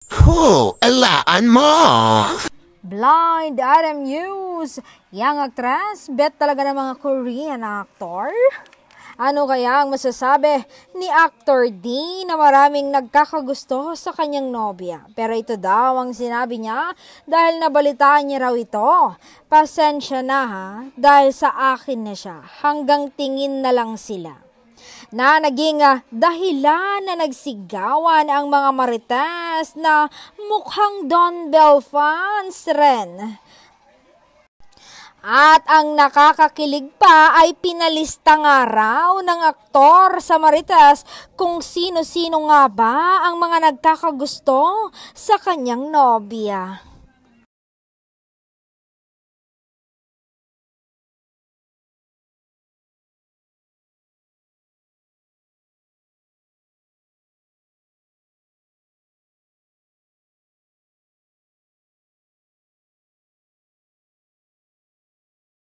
Alaan mo! Blind Item News! Yang actress, bet talaga ng mga Korean actor? Ano kaya ang masasabi ni Actor D na maraming nagkakagusto sa kanyang nobya? Pero ito daw ang sinabi niya dahil nabalitaan niya raw ito. Pasensya na ha, dahil sa akin na siya. Hanggang tingin na lang sila. Na naging dahilan na nagsigawan ang mga marites na mukhang Don Bell fans rin. At ang nakakakilig pa ay pinalista nga raw ng aktor sa marites kung sino-sino nga ba ang mga nagkakagusto sa kanyang nobya.